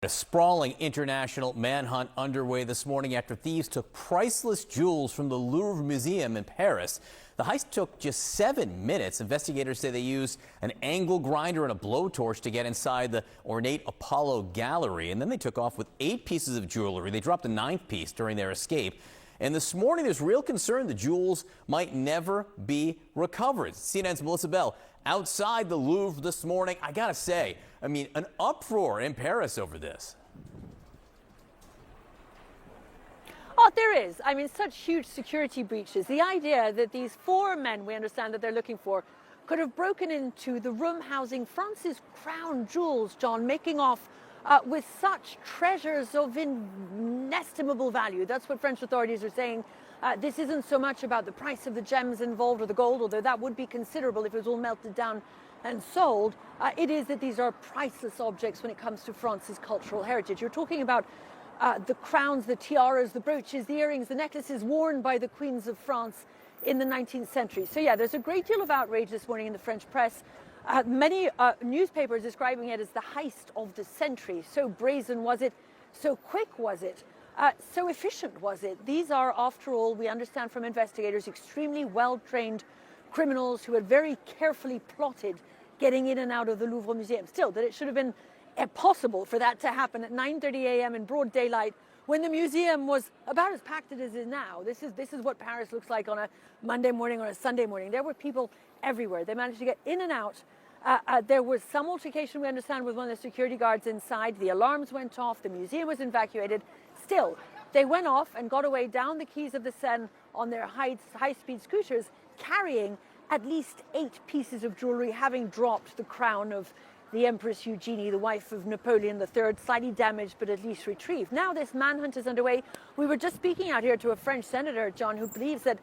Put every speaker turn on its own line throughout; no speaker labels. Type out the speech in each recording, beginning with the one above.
A sprawling international manhunt underway this morning after thieves took priceless jewels from the Louvre Museum in Paris. The heist took just 7 minutes. Investigators say they used an angle grinder and a blowtorch to get inside the ornate Apollo gallery, and then they took off with 8 pieces of jewelry. They dropped a 9th piece during their escape. And this morning, there's real concern the jewels might never be recovered. CNN's Melissa Bell outside the Louvre this morning. I gotta say, an uproar in Paris over this.
Oh, there is. Such huge security breaches. The idea that these 4 men, we understand that they're looking for, could have broken into the room housing France's crown jewels, John, making off with such treasures of inestimable value. That's what French authorities are saying. This isn't so much about the price of the gems involved or the gold, although that would be considerable if it was all melted down and sold. It is that these are priceless objects when it comes to France's cultural heritage. You're talking about the crowns, the tiaras, the brooches, the earrings, the necklaces worn by the queens of France in the 19th century. So yeah, there's a great deal of outrage this morning in the French press. Many newspapers describing it as the heist of the century. So brazen was it, so quick was it, so efficient was it. These are, after all, we understand from investigators, extremely well-trained criminals who had very carefully plotted getting in and out of the Louvre Museum. Still, that it should have been impossible for that to happen at 9:30 a.m. in broad daylight when the museum was about as packed as it is now. This is what Paris looks like on a Monday morning or a Sunday morning. There were people everywhere. They managed to get in and out. There was some altercation, we understand, with one of the security guards inside. The alarms went off. The museum was evacuated. Still, they went off and got away down the quays of the Seine on their high-speed scooters, carrying at least 8 pieces of jewelry, having dropped the crown of the Empress Eugenie, the wife of Napoleon III, slightly damaged but at least retrieved. Now this manhunt is underway. We were just speaking out here to a French senator, John, who believes that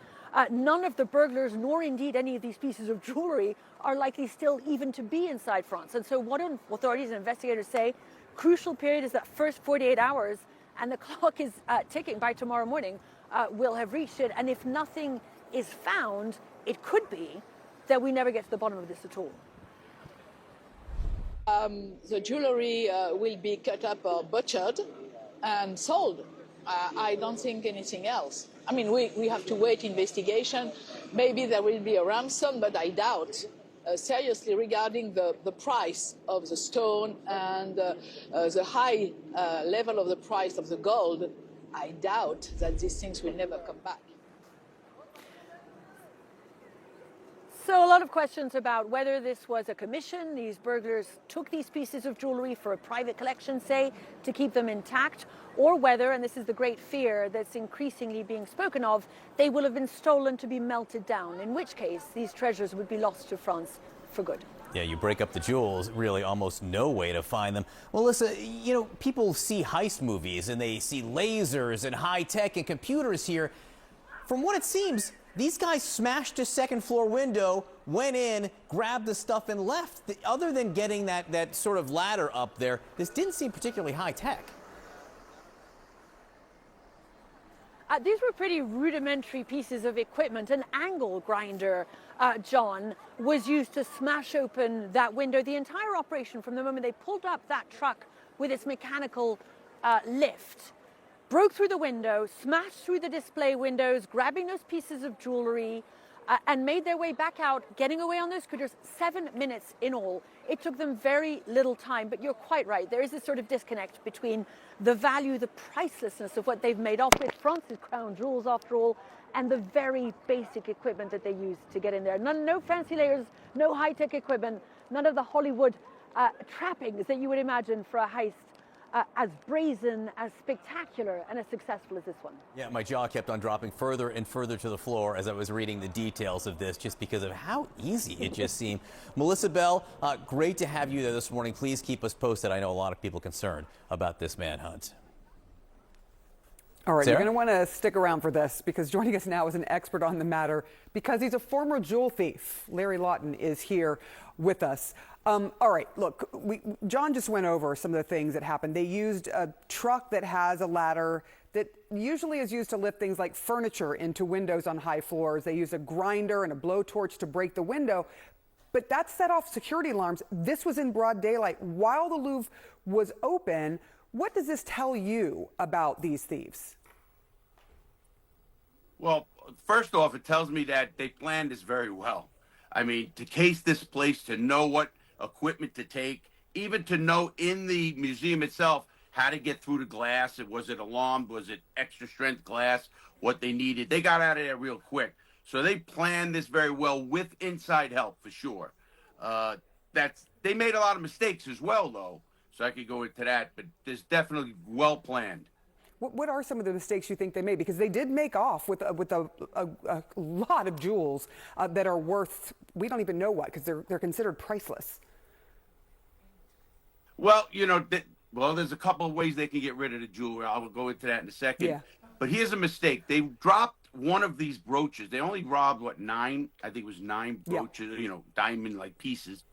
none of the burglars, nor indeed any of these pieces of jewelry, are likely still even to be inside France. And so what authorities and investigators say, crucial period is that first 48 hours, and the clock is ticking. By tomorrow morning, we'll have reached it. And if nothing is found, it could be that we never get to the bottom of this at all.
The jewelry will be cut up or butchered and sold. I don't think anything else. We have to wait investigation. Maybe there will be a ransom, but I doubt. Seriously, regarding the price of the stone and the high level of the price of the gold, I doubt that these things will never come back.
So a lot of questions about whether this was a commission. These burglars took these pieces of jewelry for a private collection, say, to keep them intact, or whether, and this is the great fear that's increasingly being spoken of, they will have been stolen to be melted down, in which case these treasures would be lost to France for good.
Yeah, you break up the jewels, really almost no way to find them. Melissa, people see heist movies and they see lasers and high tech and computers here. From what it seems, these guys smashed a second-floor window, went in, grabbed the stuff, and left. Other than getting that sort of ladder up there, this didn't seem particularly high-tech.
These were pretty rudimentary pieces of equipment. An angle grinder, John, was used to smash open that window. The entire operation, from the moment they pulled up that truck with its mechanical lift, broke through the window, smashed through the display windows, grabbing those pieces of jewelry, and made their way back out, getting away on those scooters. 7 minutes in all. It took them very little time, but you're quite right. There is this sort of disconnect between the value, the pricelessness of what they've made off with, France's crown jewels after all, and the very basic equipment that they used to get in there. No fancy layers, no high-tech equipment, none of the Hollywood trappings that you would imagine for a heist as brazen, as spectacular, and as successful as this one.
Yeah, my jaw kept on dropping further and further to the floor as I was reading the details of this, just because of how easy it just seemed. Melissa Bell, great to have you there this morning. Please keep us posted. I know a lot of people concerned about this manhunt.
All right,
Sarah?
you're going to want to stick around for this, because joining us now is an expert on the matter, because he's a former jewel thief. Larry Lawton is here with us. All right, look, John just went over some of the things that happened. They used a truck that has a ladder that usually is used to lift things like furniture into windows on high floors. They used a grinder and a blowtorch to break the window. But that set off security alarms. This was in broad daylight while the Louvre was open, What does this tell you about these thieves?
Well, first off, it tells me that they planned this very well. I mean, to case this place, to know what equipment to take, even to know in the museum itself how to get through the glass. Was it alarmed? Was it extra strength glass? What they needed. They got out of there real quick. So they planned this very well with inside help for sure. They made a lot of mistakes as well, though. So I could go into that, but there's definitely well planned.
What are some of the mistakes you think they made? Because they did make off with a lot of jewels that are worth, we don't even know what, because they're considered priceless.
Well, there's a couple of ways they can get rid of the jewelry. I will go into that in a second.
Yeah.
But here's a mistake. They dropped one of these brooches. They only robbed, nine? I think it was 9 brooches, diamond-like pieces.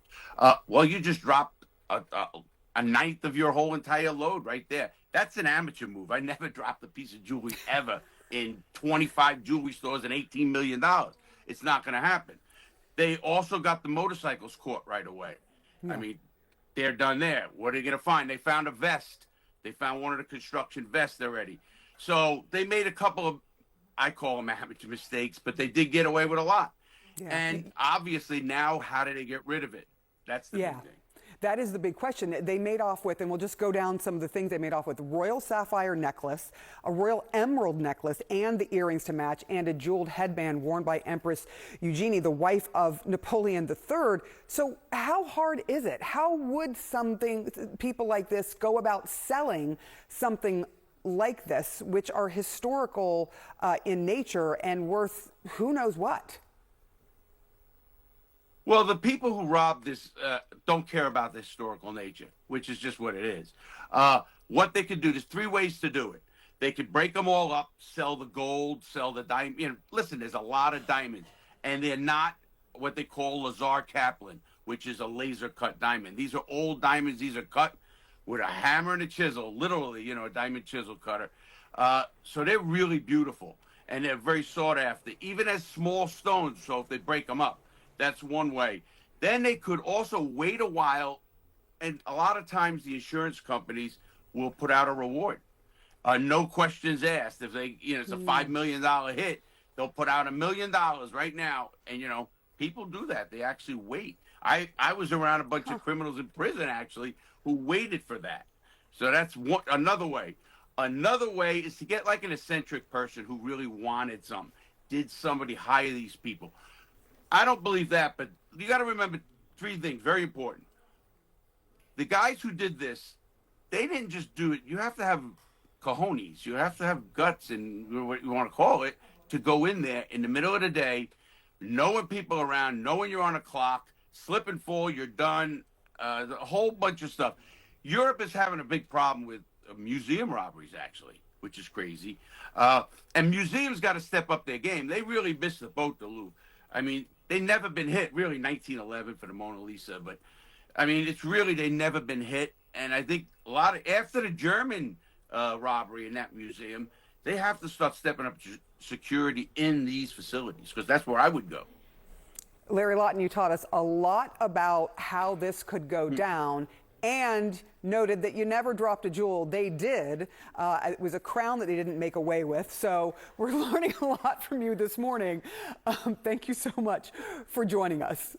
Well, you just dropped a ninth of your whole entire load right there. That's an amateur move. I never dropped a piece of jewelry ever in 25 jewelry stores and $18 million. It's not going to happen. They also got the motorcycles caught right away. Yeah. I mean, they're done there. What are they going to find? They found a vest. They found one of the construction vests already. So they made a couple of, I call them amateur mistakes, but they did get away with a lot. Yeah. And obviously now, how do they get rid of it? That's the big thing.
That is the big question. They made off with, and we'll just go down some of the things they made off with: royal sapphire necklace, a royal emerald necklace, and the earrings to match, and a jeweled headband worn by Empress Eugenie, the wife of Napoleon III. So how hard is it? How would people like this go about selling something like this, which are historical in nature and worth who knows what?
Well, the people who robbed this don't care about the historical nature, which is just what it is. What they could do, there's 3 ways to do it. They could break them all up, sell the gold, sell the diamond. Listen, there's a lot of diamonds, and they're not what they call Lazar Kaplan, which is a laser cut diamond. These are old diamonds. These are cut with a hammer and a chisel, literally, a diamond chisel cutter. So they're really beautiful, and they're very sought after, even as small stones. So if they break them up, that's one way. Then they could also wait a while, and a lot of times the insurance companies will put out a reward. No questions asked. If it's a $5 million hit, they'll put out $1 million right now. And, people do that. They actually wait. I was around a bunch of criminals in prison, actually, who waited for that. So that's another way. Another way is to get like an eccentric person who really wanted something. Did somebody hire these people? I don't believe that, but you got to remember 3 things, very important. The guys who did this, they didn't just do it. You have to have cojones. You have to have guts, and what you want to call it, to go in there in the middle of the day, knowing people around, knowing you're on a clock, slip and fall, you're done, a whole bunch of stuff. Europe is having a big problem with museum robberies, actually, which is crazy. And museums got to step up their game. They really missed the boat, the Louvre. I mean, they never been hit, really, 1911 for the Mona Lisa. But, I mean, it's really, they never been hit. And I think after the German robbery in that museum, they have to start stepping up security in these facilities, because that's where I would go.
Larry Lawton, you taught us a lot about how this could go down, and noted that you never dropped a jewel. They did. It was a crown that they didn't make away with. So we're learning a lot from you this morning. Thank you so much for joining us.